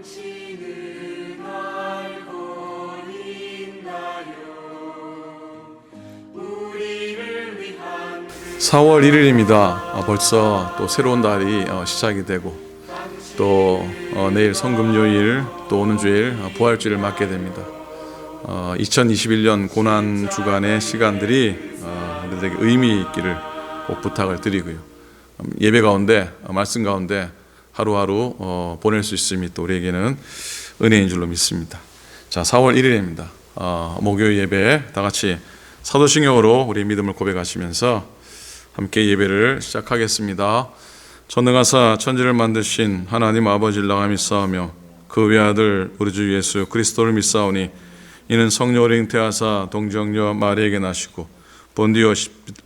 당신은 알고 있나요? 우리를 위한 4월 1일입니다. 벌써 또 새로운 달이 시작이 되고 또 내일 성금요일 또 오는 주일 부활주일을 맞게 됩니다. 2021년 고난 주간의 시간들이 우리들에게 의미 있기를 꼭 부탁을 드리고요. 예배 가운데 말씀 가운데 하루하루 보낼 수 있음이 또 우리에게는 은혜인 줄로 믿습니다. 자, 4월 1일입니다. 목요일 예배 다 같이 사도신경으로 우리 믿음을 고백하시면서 함께 예배를 시작하겠습니다. 전능하사 천지를 만드신 하나님 아버지를 나가 믿사오며 그 외아들 우리 주 예수 그리스도를 믿사오니 이는 성령으로 잉태하사 동정녀 마리에게 나시고 본디오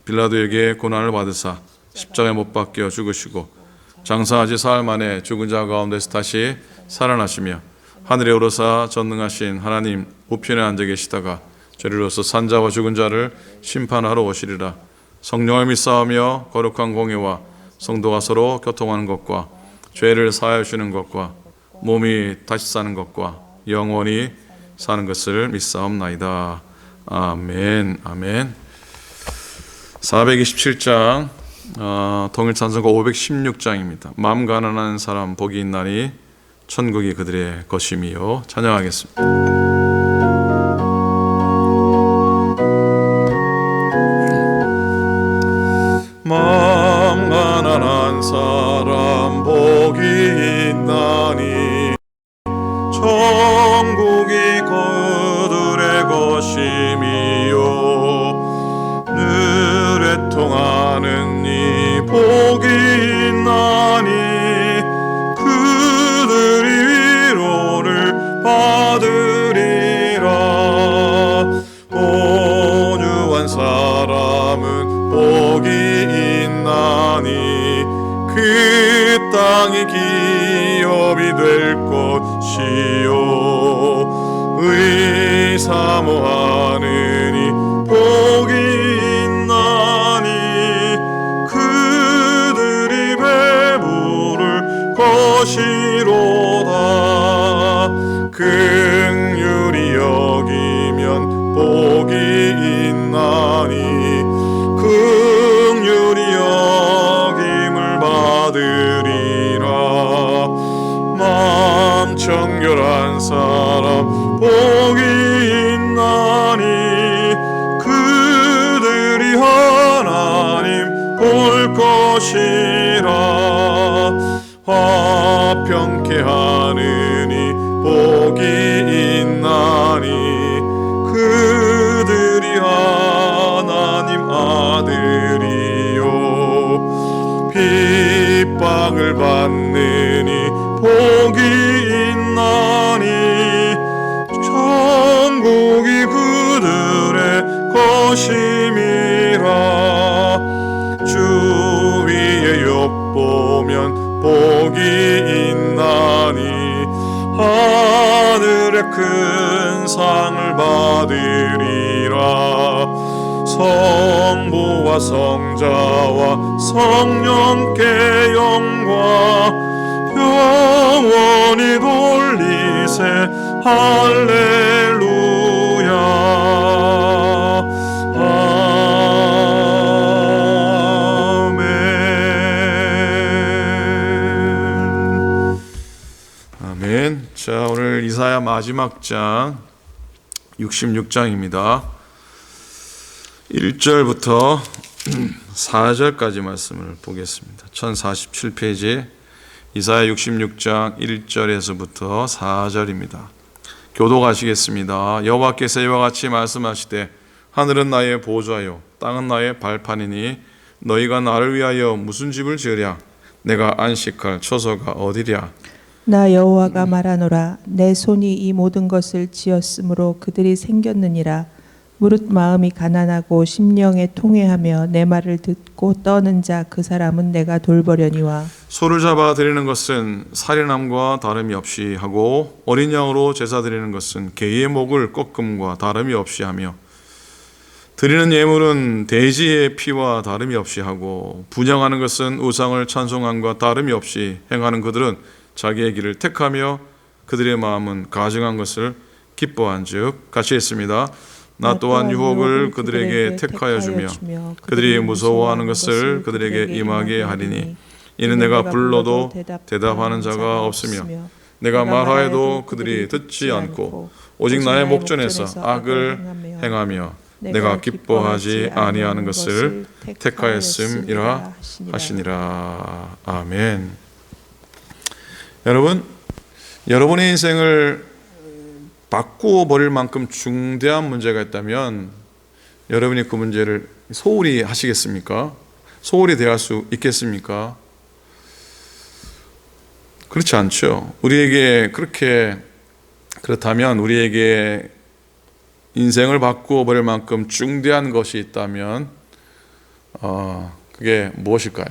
빌라도에게 고난을 받으사 십자가에 못 박혀 죽으시고 장사하지 사흘 만에 죽은 자 가운데서 다시 살아나시며 하늘에 오르사 전능하신 하나님 우편에 앉아 계시다가 죄를로서 산자와 죽은 자를 심판하러 오시리라. 성령을 믿사오며 거룩한 공예와 성도가 서로 교통하는 것과 죄를 사하여 주시는 것과 몸이 다시 사는 것과 영원히 사는 것을 믿사옵나이다. 아멘. 아멘. 427장 통일찬송가 516장입니다. 마음 가난한 사람 복이 있나니 천국이 그들의 것임이요. 찬양하겠습니다. 마음 가난한 사람 복이 있나니 천국이 그들의 것임이요. 늘에 통하는 이 복이 있나니 그들이 위로를 받으리라. 온유한 사람은 복이 있나니 그 땅이 기업이 될 것이요. 의사모하느니 복이 있나니 그들이 배부를 것이로다. 긍휼히 여기면 복이 있나니 긍휼히 여김을 받으리라. 마음 정결한 사람 복이 있나니 그들이 하나님 볼 것이라. 화평케 하느니 복이 있나니 그들이 하나님 아들이요. 핍박을 받느니 복이 있나니 천국이 그들의 것임이라. 주 위에 엿보면 복이 있나니 하늘의 큰 상을 받으리라. 성부와 성자와 성령께 영광 영원히 돌리세 할렐루야. 아멘. 자, 오늘 이사야 마지막 장 66장입니다. 1절부터 4절까지 말씀을 보겠습니다. 1047페이지 이사야 66장 1절에서부터 4절입니다. 교독하시겠습니다. 여호와께서 이와 같이 말씀하시되 하늘은 나의 보좌요 땅은 나의 발판이니 너희가 나를 위하여 무슨 집을 지으랴? 내가 안식할 처소가 어디랴? 나 여호와가 말하노라. 내 손이 이 모든 것을 지었으므로 그들이 생겼느니라. 무릇 마음이 가난하고 심령에 통회하며 내 말을 듣고 떠는 자 그 사람은 내가 돌보려니와. 소를 잡아 드리는 것은 살인함과 다름이 없이 하고 어린 양으로 제사 드리는 것은 개의 목을 꺾음과 다름이 없이 하며 드리는 예물은 돼지의 피와 다름이 없이 하고 분향하는 것은 우상을 찬송함과 다름이 없이 행하는 그들은 자기의 길을 택하며 그들의 마음은 가증한 것을 기뻐한즉 같이 했습니다. 나 또한 유혹을 그들에게 택하여 주며 그들이 무서워하는 것을 그들에게 임하게 하리니 이는 내가 불러도 대답하는 자가 없으며 내가 말하여도 그들이 듣지 않고 오직 나의 목전에서 악을 행하며 내가 기뻐하지 아니하는 것을 택하였음이라 하시니라. 아멘. 여러분, 여러분의 인생을 바꾸어 버릴 만큼 중대한 문제가 있다면 여러분이 그 문제를 소홀히 하시겠습니까? 소홀히 대할 수 있겠습니까? 그렇지 않죠. 그렇다면 우리에게 인생을 바꾸어 버릴 만큼 중대한 것이 있다면 그게 무엇일까요?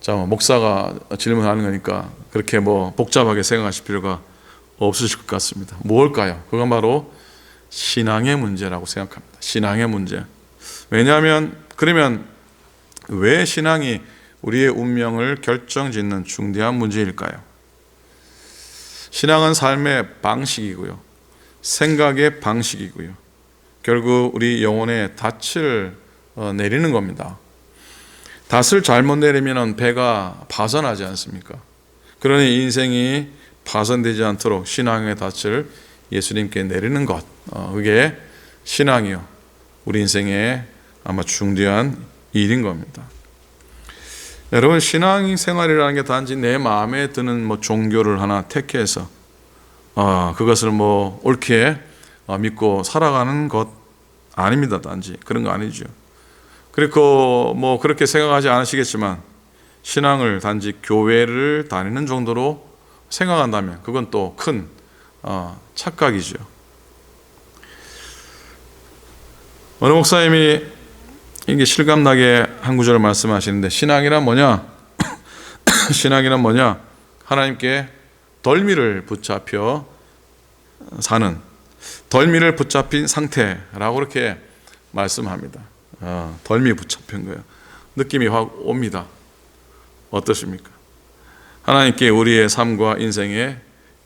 자, 목사가 질문하는 거니까 그렇게 복잡하게 생각하실 필요가 없으실 것 같습니다. 무엇일까요? 그건 바로 신앙의 문제라고 생각합니다. 신앙의 문제. 왜냐하면 그러면 왜 신앙이 우리의 운명을 결정짓는 중대한 문제일까요? 신앙은 삶의 방식이고요. 생각의 방식이고요. 결국 우리 영혼의 닻을 내리는 겁니다. 닻을 잘못 내리면 배가 파손하지 않습니까? 그러니 인생이 파손되지 않도록 신앙의 닻을 예수님께 내리는 것, 그게 신앙이요. 우리 인생의 아마 중대한 일인 겁니다. 여러분, 신앙생활이라는 게 단지 내 마음에 드는 종교를 하나 택해서 그것을 옳게 믿고 살아가는 것 아닙니다. 단지 그런 거 아니죠. 그리고 그렇게 생각하지 않으시겠지만 신앙을 단지 교회를 다니는 정도로 생각한다면 그건 또 큰 착각이죠. 어느 목사님이 이게 실감나게 한 구절을 말씀하시는데 신앙이란 뭐냐? 신앙이란 뭐냐? 하나님께 덜미를 붙잡혀 사는, 덜미를 붙잡힌 상태라고 그렇게 말씀합니다. 덜미 붙잡힌 거예요. 느낌이 확 옵니다. 어떠십니까? 하나님께 우리의 삶과 인생에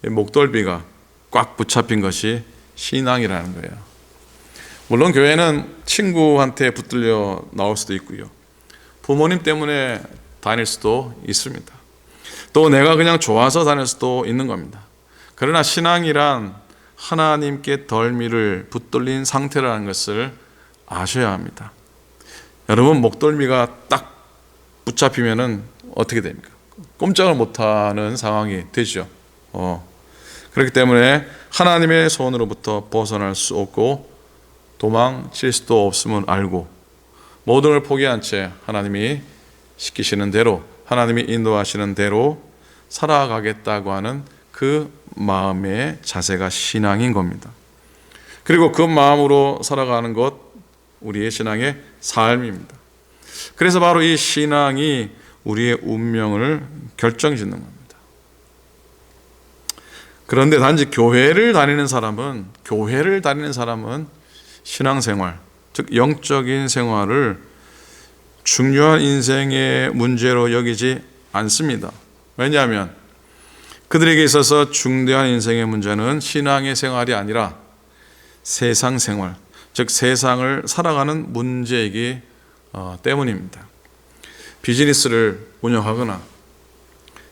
목덜미가 꽉 붙잡힌 것이 신앙이라는 거예요. 물론 교회는 친구한테 붙들려 나올 수도 있고요. 부모님 때문에 다닐 수도 있습니다. 또 내가 그냥 좋아서 다닐 수도 있는 겁니다. 그러나 신앙이란 하나님께 덜미를 붙들린 상태라는 것을 아셔야 합니다. 여러분, 목덜미가 딱 붙잡히면은 어떻게 됩니까? 꼼짝을 못하는 상황이 되죠. 그렇기 때문에 하나님의 손으로부터 벗어날 수 없고 도망칠 수도 없음을 알고 모든 걸 포기한 채 하나님이 시키시는 대로, 하나님이 인도하시는 대로 살아가겠다고 하는 그 마음의 자세가 신앙인 겁니다. 그리고 그 마음으로 살아가는 것, 우리의 신앙의 삶입니다. 그래서 바로 이 신앙이 우리의 운명을 결정짓는 겁니다. 그런데 단지 교회를 다니는 사람은 신앙생활, 즉 영적인 생활을 중요한 인생의 문제로 여기지 않습니다. 왜냐하면 그들에게 있어서 중대한 인생의 문제는 신앙의 생활이 아니라 세상 생활, 즉 세상을 살아가는 문제이기 때문입니다. 비즈니스를 운영하거나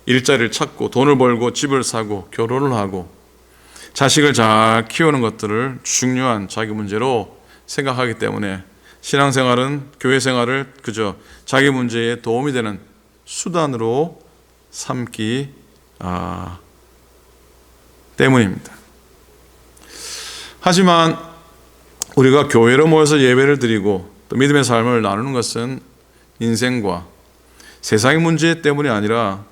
일자리를 찾고 돈을 벌고 집을 사고 결혼을 하고 자식을 잘 키우는 것들을 중요한 자기 문제로 생각하기 때문에 신앙생활은 교회 생활을 그저 자기 문제에 도움이 되는 수단으로 삼기 때문입니다. 하지만 우리가 교회로 모여서 예배를 드리고 또 믿음의 삶을 나누는 것은 인생과 세상의 문제 때문이 아니라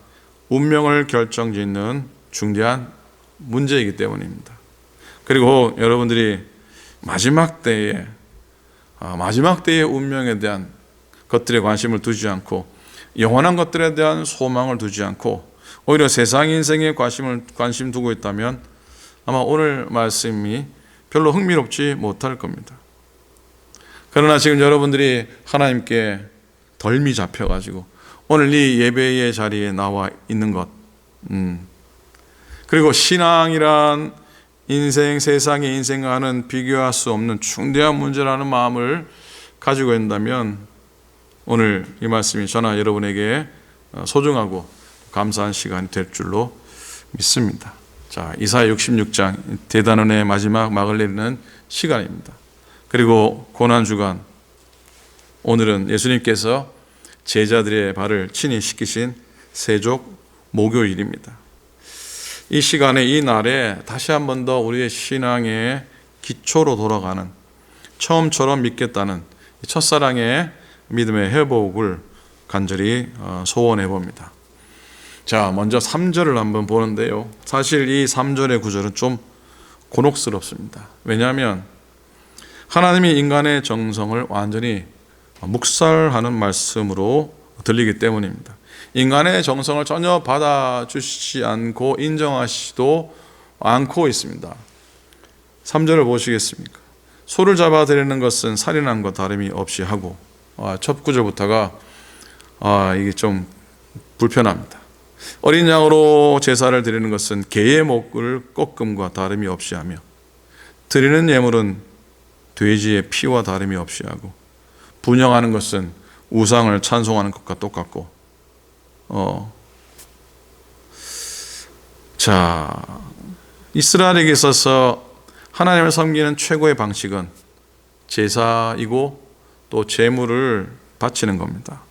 운명을 결정짓는 중대한 문제이기 때문입니다. 그리고 여러분들이 마지막 때의 운명에 대한 것들에 관심을 두지 않고 영원한 것들에 대한 소망을 두지 않고 오히려 세상 인생에 관심 두고 있다면 아마 오늘 말씀이 별로 흥미롭지 못할 겁니다. 그러나 지금 여러분들이 하나님께 덜미 잡혀가지고 오늘 이 예배의 자리에 나와 있는 것, 그리고 신앙이란 인생, 세상의 인생과는 비교할 수 없는 중대한 문제라는 마음을 가지고 있다면 오늘 이 말씀이 저나 여러분에게 소중하고 감사한 시간이 될 줄로 믿습니다. 자, 이사야 66장 대단원의 마지막 막을 내리는 시간입니다. 그리고 고난주간, 오늘은 예수님께서 제자들의 발을 친히 씻기신 세족 목요일입니다. 이 시간에, 이 날에 다시 한 번 더 우리의 신앙의 기초로 돌아가는, 처음처럼 믿겠다는 첫사랑의 믿음의 회복을 간절히 소원해 봅니다. 자, 먼저 3절을 한번 보는데요. 사실 이 3절의 구절은 좀 곤혹스럽습니다. 왜냐하면 하나님이 인간의 정성을 완전히 묵살하는 말씀으로 들리기 때문입니다. 인간의 정성을 전혀 받아주시지 않고 인정하시지도 않고 있습니다. 3절을 보시겠습니까? 소를 잡아 드리는 것은 살인함과 다름이 없이 하고, 첫 구절부터가 이게 좀 불편합니다. 어린 양으로 제사를 드리는 것은 개의 목을 꺾음과 다름이 없이 하며, 드리는 예물은 돼지의 피와 다름이 없이 하고, 분향하는 것은 우상을 찬송하는 것과 똑같고, 자, 이스라엘에게 있어서 하나님을 섬기는 최고의 방식은 제사이고 또 제물을 바치는 겁니다.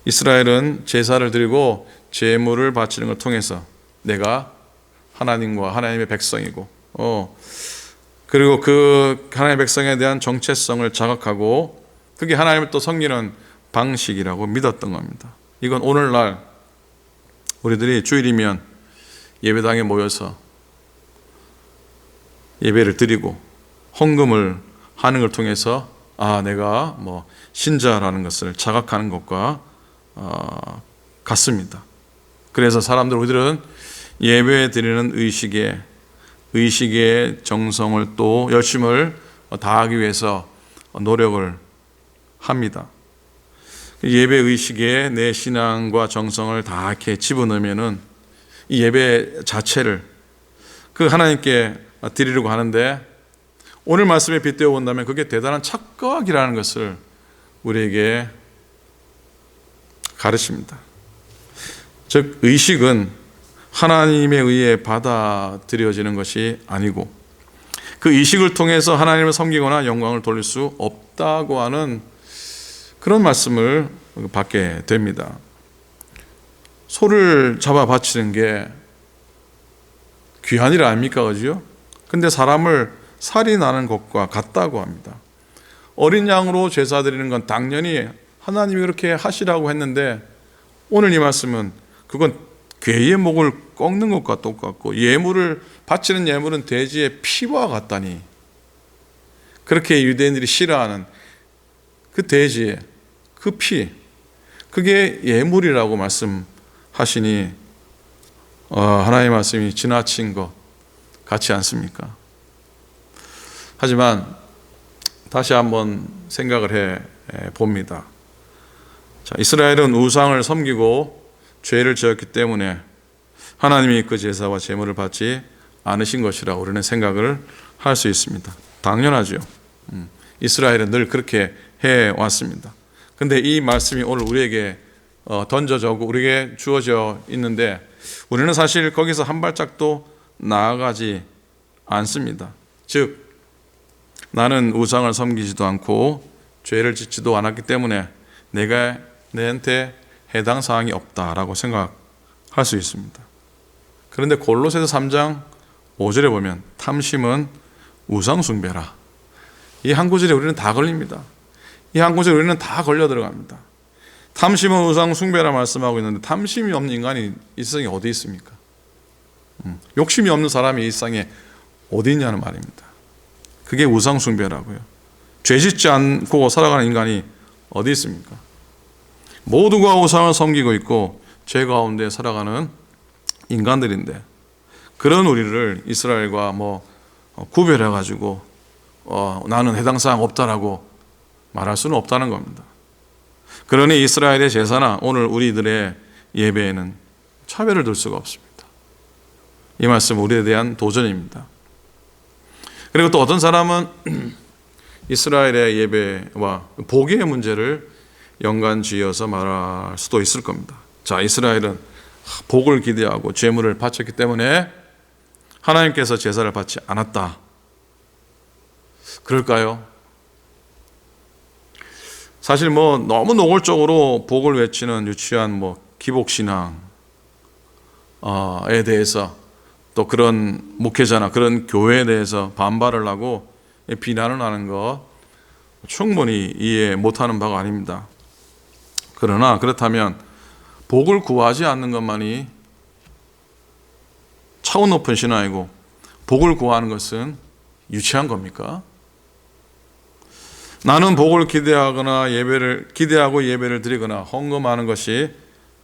이스라엘은 제사를 드리고 제물을 바치는 걸 통해서 내가 하나님과 하나님의 백성이고, 그리고 그 하나님의 백성에 대한 정체성을 자각하고 그게 하나님을 또 섬기는 방식이라고 믿었던 겁니다. 이건 오늘날 우리들이 주일이면 예배당에 모여서 예배를 드리고 헌금을 하는 걸 통해서 내가 신자라는 것을 자각하는 것과 같습니다. 그래서 우리들은 예배 드리는 의식의 정성을 또 열심을 다하기 위해서 노력을 합니다. 예배 의식에 내 신앙과 정성을 다 이렇게 집어넣으면은 이 예배 자체를 그 하나님께 드리려고 하는데, 오늘 말씀에 빗대어 본다면 그게 대단한 착각이라는 것을 우리에게 가르칩니다. 즉, 의식은 하나님에 의해 받아들여지는 것이 아니고 그 의식을 통해서 하나님을 섬기거나 영광을 돌릴 수 없다고 하는 그런 말씀을 받게 됩니다. 소를 잡아 바치는 게 귀한 일 아닙니까? 그죠? 근데 사람을 살인하는 것과 같다고 합니다. 어린 양으로 제사 드리는 건 당연히 하나님이 그렇게 하시라고 했는데, 오늘 이 말씀은 그건 괴의 목을 꺾는 것과 똑같고, 예물을 바치는 예물은 돼지의 피와 같다니, 그렇게 유대인들이 싫어하는 그 돼지의 그 피, 그게 예물이라고 말씀하시니 하나님의 말씀이 지나친 것 같지 않습니까? 하지만 다시 한번 생각을 해 봅니다. 자, 이스라엘은 우상을 섬기고 죄를 지었기 때문에 하나님이 그 제사와 제물을 받지 않으신 것이라고 우리는 생각을 할 수 있습니다. 당연하죠. 이스라엘은 늘 그렇게 해왔습니다. 근데 이 말씀이 오늘 우리에게 던져져 오고 우리에게 주어져 있는데, 우리는 사실 거기서 한 발짝도 나아가지 않습니다. 즉, 나는 우상을 섬기지도 않고 죄를 짓지도 않았기 때문에 내한테 해당 사항이 없다라고 생각할 수 있습니다. 그런데 골로새서 3장 5절에 보면 탐심은 우상 숭배라, 이 한 구절에 우리는 다 걸립니다. 이 한 구절에 우리는 다 걸려 들어갑니다. 탐심은 우상 숭배라 말씀하고 있는데, 탐심이 없는 인간이 이 세상에 어디 있습니까? 욕심이 없는 사람이 이 세상에 어디 있냐는 말입니다. 그게 우상 숭배라고요. 죄 짓지 않고 살아가는 인간이 어디 있습니까? 모두가 우상을 섬기고 있고 죄 가운데 살아가는 인간들인데, 그런 우리를 이스라엘과 구별해가지고 나는 해당 사항 없다라고 말할 수는 없다는 겁니다. 그러니 이스라엘의 제사나 오늘 우리들의 예배에는 차별을 둘 수가 없습니다. 이 말씀 우리에 대한 도전입니다. 그리고 또 어떤 사람은 이스라엘의 예배와 복의 문제를 연관지어서 말할 수도 있을 겁니다. 자, 이스라엘은 복을 기대하고 제물을 바쳤기 때문에 하나님께서 제사를 받지 않았다. 그럴까요? 사실 너무 노골적으로 복을 외치는 유치한 기복신앙에 대해서 또 그런 목회자나 그런 교회에 대해서 반발을 하고 비난을 하는 것 충분히 이해 못하는 바가 아닙니다. 그러나 그렇다면 복을 구하지 않는 것만이 차원 높은 신앙이고 복을 구하는 것은 유치한 겁니까? 나는 복을 기대하고 예배를 드리거나 헌금하는 것이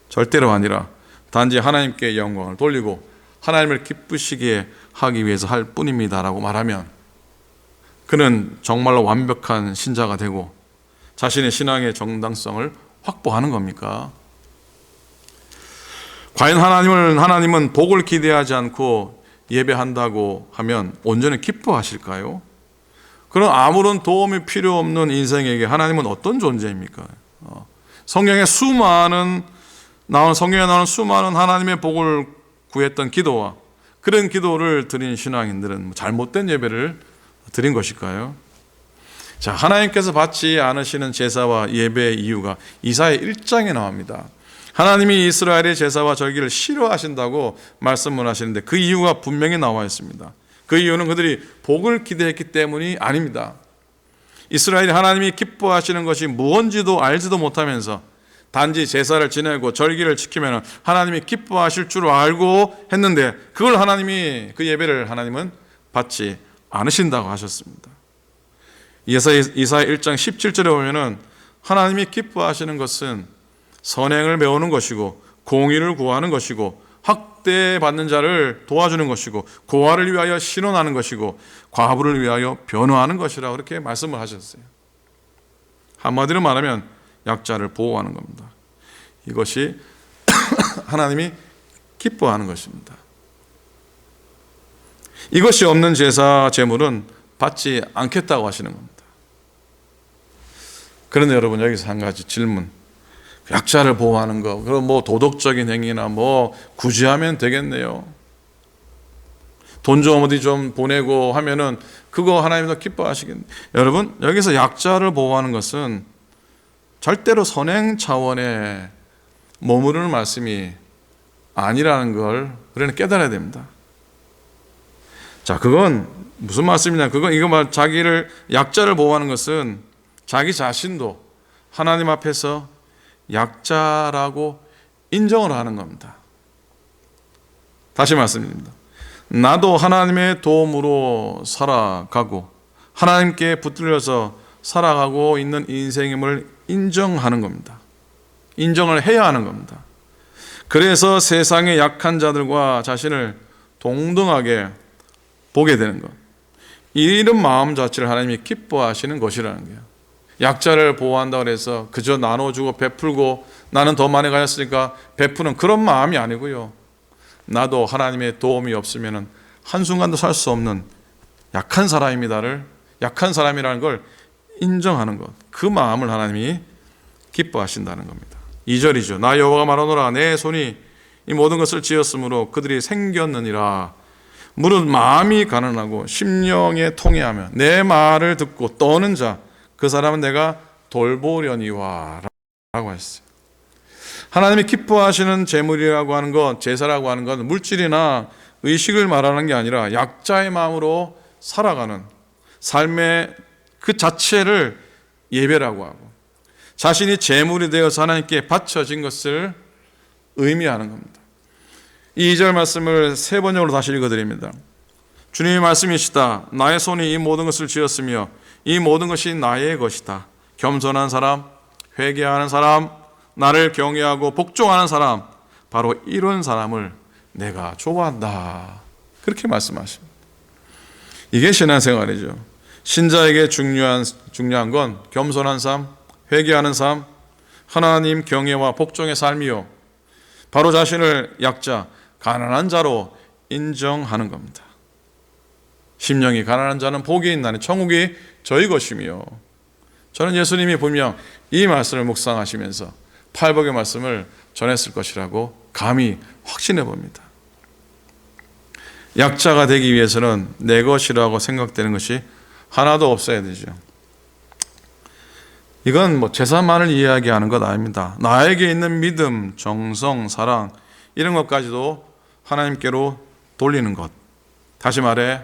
절대로 아니라 단지 하나님께 영광을 돌리고 하나님을 기쁘시게 하기 위해서 할 뿐입니다라고 말하면 그는 정말로 완벽한 신자가 되고 자신의 신앙의 정당성을 확보하는 겁니까? 과연 하나님은 복을 기대하지 않고 예배한다고 하면 온전히 기뻐하실까요? 그럼 아무런 도움이 필요 없는 인생에게 하나님은 어떤 존재입니까? 성경에 나오는 수많은 하나님의 복을 구했던 기도와 그런 기도를 드린 신앙인들은 잘못된 예배를 드린 것일까요? 자, 하나님께서 받지 않으시는 제사와 예배의 이유가 이사야 1장에 나옵니다. 하나님이 이스라엘의 제사와 절기를 싫어하신다고 말씀을 하시는데 그 이유가 분명히 나와 있습니다. 그 이유는 그들이 복을 기대했기 때문이 아닙니다. 이스라엘이 하나님이 기뻐하시는 것이 무언지도 알지도 못하면서 단지 제사를 지내고 절기를 지키면 하나님이 기뻐하실 줄 알고 했는데 그 예배를 하나님은 받지 않으신다고 하셨습니다. 이사야 1장 17절에 보면은 하나님이 기뻐하시는 것은 선행을 배우는 것이고 공의를 구하는 것이고 학대받는 자를 도와주는 것이고 고아를 위하여 신원하는 것이고 과부를 위하여 변호하는 것이라고 그렇게 말씀을 하셨어요. 한마디로 말하면 약자를 보호하는 겁니다. 이것이 하나님이 기뻐하는 것입니다. 이것이 없는 제사 제물은 받지 않겠다고 하시는 겁니다. 그런데 여러분, 여기서 한 가지 질문. 약자를 보호하는 거, 그럼 도덕적인 행위나 굳이 하면 되겠네요. 돈 좀 어디 좀 보내고 하면은 그거 하나님도 기뻐하시겠네요. 여러분, 여기서 약자를 보호하는 것은 절대로 선행 차원에 머무르는 말씀이 아니라는 걸 우리는 깨달아야 됩니다. 자, 그건 무슨 말씀이냐? 자기를 약자를 보호하는 것은 자기 자신도 하나님 앞에서 약자라고 인정을 하는 겁니다. 다시 말씀드립니다. 나도 하나님의 도움으로 살아가고 하나님께 붙들려서 살아가고 있는 인생임을 인정하는 겁니다. 인정을 해야 하는 겁니다. 그래서 세상의 약한 자들과 자신을 동등하게 보게 되는 것. 이런 마음 자체를 하나님이 기뻐하시는 것이라는 거예요. 약자를 보호한다고 해서 그저 나눠주고 베풀고 나는 더 많이 가졌으니까 베푸는 그런 마음이 아니고요. 나도 하나님의 도움이 없으면 한순간도 살 수 없는 약한 사람이라는 걸 인정하는 것. 그 마음을 하나님이 기뻐하신다는 겁니다. 2절이죠. 나 여호와가 말하노라. 내 손이 이 모든 것을 지었으므로 그들이 생겼느니라. 무릇 마음이 가난하고 심령에 통회하며 내 말을 듣고 떠는 자, 그 사람은 내가 돌보려니와 라고 했어요. 하나님이 기뻐하시는 제물이라고 하는 것, 제사라고 하는 것, 물질이나 의식을 말하는 게 아니라 약자의 마음으로 살아가는 삶의 그 자체를 예배라고 하고 자신이 제물이 되어서 하나님께 바쳐진 것을 의미하는 겁니다. 이 2절 말씀을 세 번역으로 다시 읽어드립니다. 주님의 말씀이시다. 나의 손이 이 모든 것을 지었으며 이 모든 것이 나의 것이다. 겸손한 사람, 회개하는 사람, 나를 경외하고 복종하는 사람, 바로 이런 사람을 내가 좋아한다. 그렇게 말씀하십니다. 이게 신앙생활이죠. 신자에게 중요한 건 겸손한 삶, 회개하는 삶, 하나님 경외와 복종의 삶이요. 바로 자신을 약자, 가난한 자로 인정하는 겁니다. 심령이 가난한 자는 복이 있나니 천국이 저희 것이며, 저는 예수님이 분명 이 말씀을 묵상하시면서 팔복의 말씀을 전했을 것이라고 감히 확신해 봅니다. 약자가 되기 위해서는 내 것이라고 생각되는 것이 하나도 없어야 되죠. 이건 재산만을 이야기하는 것 아닙니다. 나에게 있는 믿음, 정성, 사랑 이런 것까지도 하나님께로 돌리는 것. 다시 말해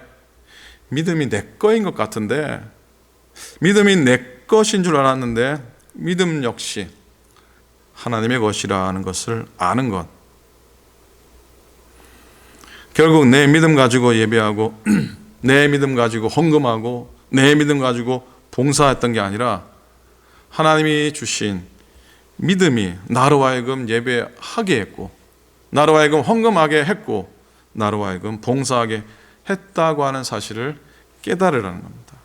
믿음이 내 거인 것 같은데, 믿음이 내 것인 줄 알았는데 믿음 역시 하나님의 것이라는 것을 아는 것. 결국 내 믿음 가지고 예배하고 내 믿음 가지고 헌금하고 내 믿음 가지고 봉사했던 게 아니라 하나님이 주신 믿음이 나로 하여금 예배하게 했고, 나로 하여금 헌금하게 했고, 나로 하여금 봉사하게 했다고 하는 사실을 깨달으라는 겁니다.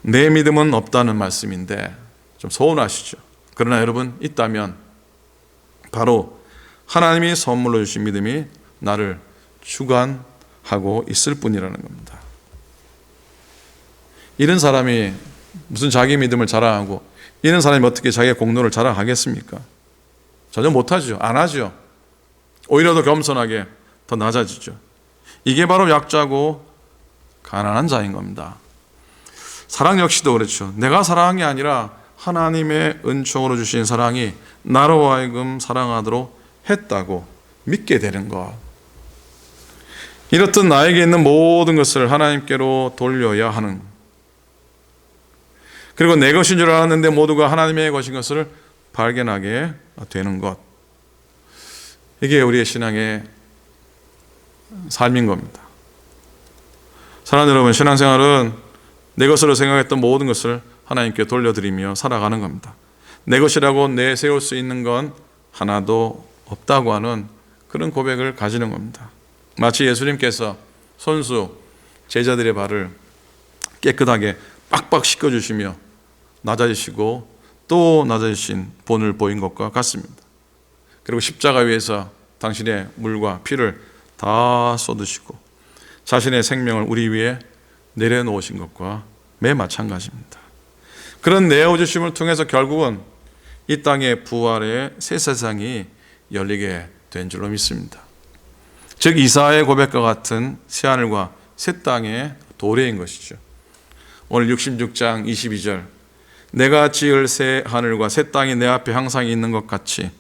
내 믿음은 없다는 말씀인데 좀 서운하시죠. 그러나 여러분, 있다면 바로 하나님이 선물로 주신 믿음이 나를 주관하고 있을 뿐이라는 겁니다. 이런 사람이 무슨 자기 믿음을 자랑하고, 이런 사람이 어떻게 자기의 공로를 자랑하겠습니까? 전혀 못하죠. 안 하죠. 오히려 더 겸손하게 더 낮아지죠. 이게 바로 약자고 가난한 자인 겁니다. 사랑 역시도 그렇죠. 내가 사랑한 게 아니라 하나님의 은총으로 주신 사랑이 나로 하여금 사랑하도록 했다고 믿게 되는 것. 이렇듯 나에게 있는 모든 것을 하나님께로 돌려야 하는, 그리고 내 것인 줄 알았는데 모두가 하나님의 것인 것을 발견하게 되는 것. 이게 우리의 신앙의 삶인 겁니다. 사랑하는 여러분, 신앙생활은 내 것으로 생각했던 모든 것을 하나님께 돌려드리며 살아가는 겁니다. 내 것이라고 내세울 수 있는 건 하나도 없다고 하는 그런 고백을 가지는 겁니다. 마치 예수님께서 손수 제자들의 발을 깨끗하게 빡빡 씻겨주시며 낮아지시고 또 낮아지신 본을 보인 것과 같습니다. 그리고 십자가 위에서 당신의 물과 피를 다 쏟으시고 자신의 생명을 우리 위에 내려놓으신 것과 매 마찬가지입니다. 그런 내어주심을 통해서 결국은 이 땅의 부활의 새 세상이 열리게 된 줄로 믿습니다. 즉 이사야의 고백과 같은 새하늘과 새 땅의 도래인 것이죠. 오늘 66장 22절, 내가 지을 새 하늘과 새 땅이 내 앞에 항상 있는 것 같이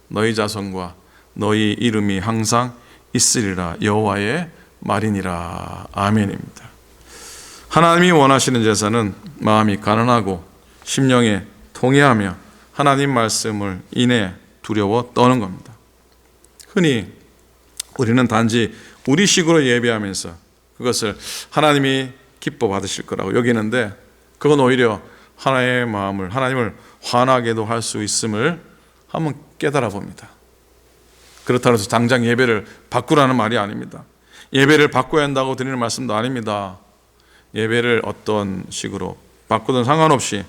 너희 자손과 너희 이름이 항상 있으리라, 여호와의 말이니라. 아멘입니다. 하나님이 원하시는 제사는 마음이 가난하고 심령에 통회하며 하나님 말씀을 인해 두려워 떠는 겁니다. 흔히 우리는 단지 우리식으로 예배하면서 그것을 하나님이 기뻐 받으실 거라고 여기는데, 그건 오히려 하나의 마음을, 하나님을 화나게도 할 수 있음을 한번 깨달아 봅니다. 그렇다고 해서 당장 예배를 바꾸라는 말이 아닙니다. 예배를 바꿔야 한다고 드리는 말씀도 아닙니다. 예배를 어떤 식으로 바꾸든 상관없이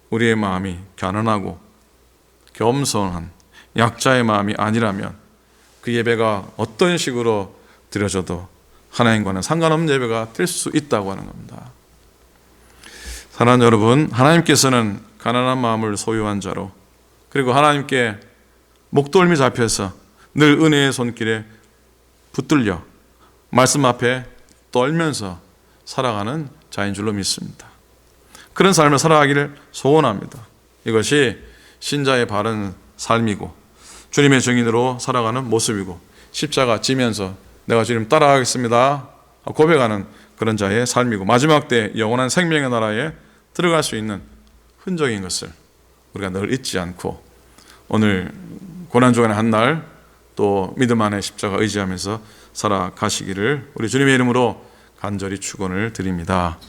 우리의 마음이 가난하고 겸손한 약자의 마음이 아니라면 그 예배가 어떤 식으로 드려져도 하나님과는 상관없는 예배가 될 수 있다고 하는 겁니다. 사랑하는 여러분, 하나님께서는 가난한 마음을 소유한 자로, 그리고 하나님께 목덜미 잡혀서 늘 은혜의 손길에 붙들려 말씀 앞에 떨면서 살아가는 자인 줄로 믿습니다. 그런 삶을 살아가기를 소원합니다. 이것이 신자의 바른 삶이고 주님의 증인으로 살아가는 모습이고, 십자가 지면서 내가 주님 따라가겠습니다 고백하는 그런 자의 삶이고, 마지막 때 영원한 생명의 나라에 들어갈 수 있는 흔적인 것을 우리가 늘 잊지 않고 오늘 고난주간의 한 날 또 믿음 안에 십자가 의지하면서 살아가시기를 우리 주님의 이름으로 간절히 축원을 드립니다.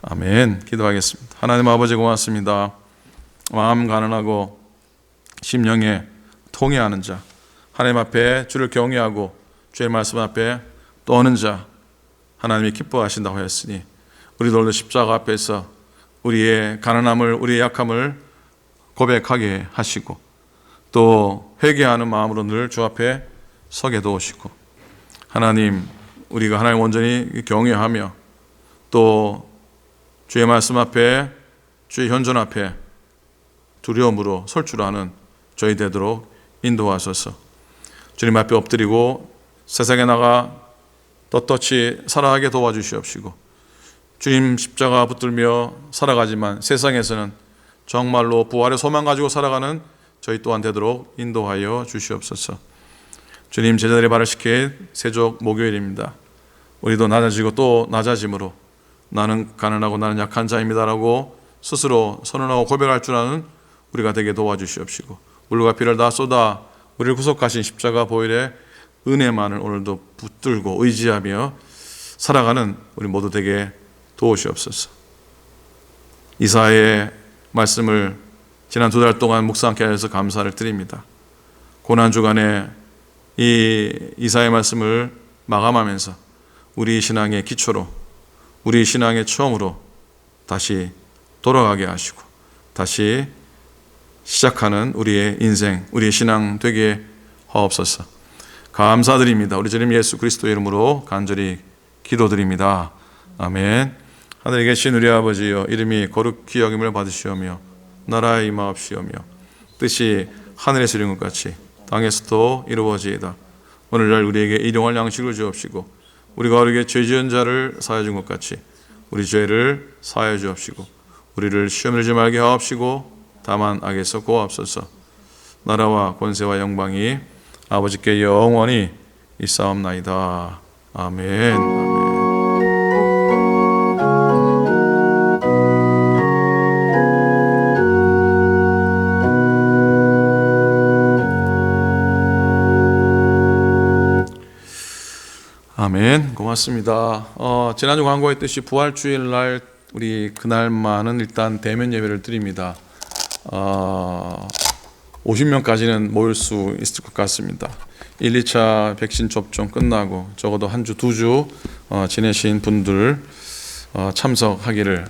아멘. 기도하겠습니다. 하나님 아버지 고맙습니다. 마음 가난하고 심령에 통회하는 자, 하나님 앞에 주를 경외하고 주의 말씀 앞에 떠는 자, 하나님이 기뻐하신다고 하였으니 우리들도 십자가 앞에서 우리의 가난함을, 우리의 약함을 고백하게 하시고 또 회개하는 마음으로 늘 주 앞에 서게 도우시고 하나님, 우리가 하나님 온전히 경외하며 또 주의 말씀 앞에, 주의 현존 앞에 두려움으로 설 줄 아는 저희 되도록 인도하소서. 주님 앞에 엎드리고 세상에 나가 떳떳이 살아가게 도와주시옵시고, 주님 십자가 붙들며 살아가지만 세상에서는 정말로 부활의 소망 가지고 살아가는 저희 또한 되도록 인도하여 주시옵소서. 주님, 제자들의 발을 씻긴 세족 목요일입니다. 우리도 낮아지고 또 낮아짐으로 나는 가난하고 나는 약한 자입니다라고 스스로 선언하고 고백할 줄 아는 우리가 되게 도와주시옵시고, 물과 피를 다 쏟아 우리를 구속하신 십자가 보혈의 은혜만을 오늘도 붙들고 의지하며 살아가는 우리 모두 되게 도우시옵소서. 이사야의 말씀을 지난 2달 동안 묵상케 하셔서 감사를 드립니다. 고난주간에 이 이사야의 말씀을 마감하면서 우리 신앙의 기초로, 우리 신앙의 처음으로 다시 돌아가게 하시고 다시 시작하는 우리의 인생, 우리의 신앙 되게 하옵소서. 감사드립니다. 우리 주님 예수 그리스도의 이름으로 간절히 기도드립니다. 아멘. 하늘에 계신 우리 아버지여, 이름이 거룩히 여김을 받으시오며 나라에 임하옵시오며 뜻이 하늘에서 이룬 것 같이 땅에서도 이루어지이다. 오늘날 우리에게 일용할 양식을 주옵시고, 우리가 우리에게 죄 지은 자를 사하여 준 것 같이 우리 죄를 사하여 주옵시고, 우리를 시험에 들지 말게 하옵시고 다만 악에서 구하옵소서. 나라와 권세와 영광이 아버지께 영원히 있사옵나이다. 아멘. 아멘. 아멘. 고맙습니다. 지난주 광고했듯이 부활주일날 우리 그날만은 일단 대면 예배를 드립니다. 50명까지는 모일 수 있을 것 같습니다. 1, 2차 백신 접종 끝나고 적어도 한 주, 2주 지내신 분들 참석하기를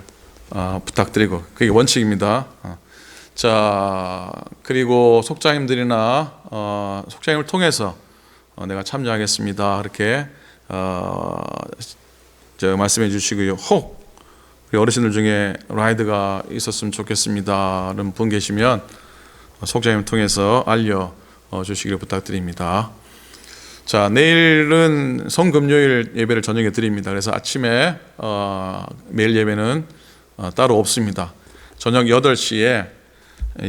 부탁드리고, 그게 원칙입니다. 자, 그리고 속장님들이나 속장님을 통해서 내가 참여하겠습니다, 그렇게 말씀해 주시고요. 혹 우리 어르신들 중에 라이드가 있었으면 좋겠습니다 라는 분 계시면 속장님을 통해서 알려 주시기를 부탁드립니다. 자, 내일은 성금요일 예배를 저녁에 드립니다. 그래서 아침에 매일 예배는 따로 없습니다. 저녁 8시에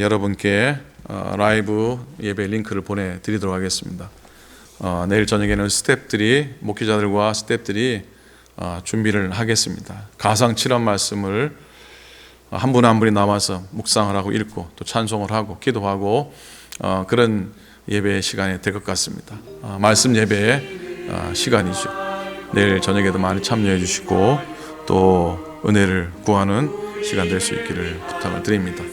여러분께 라이브 예배 링크를 보내드리도록 하겠습니다. 내일 저녁에는 스태프들이, 목회자들과 스태프들이 준비를 하겠습니다. 가상 7원 말씀을 한 분 한 분이 남아서 묵상을 하고 읽고 또 찬송을 하고 기도하고 그런 예배 시간이 될 것 같습니다. 말씀 예배의 시간이죠. 내일 저녁에도 많이 참여해 주시고 또 은혜를 구하는 시간 될 수 있기를 부탁을 드립니다.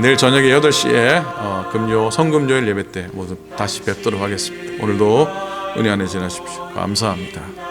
내일 저녁에 8시에 성금요일 예배 때 모두 다시 뵙도록 하겠습니다. 오늘도 은혜 안에 지나십시오. 감사합니다.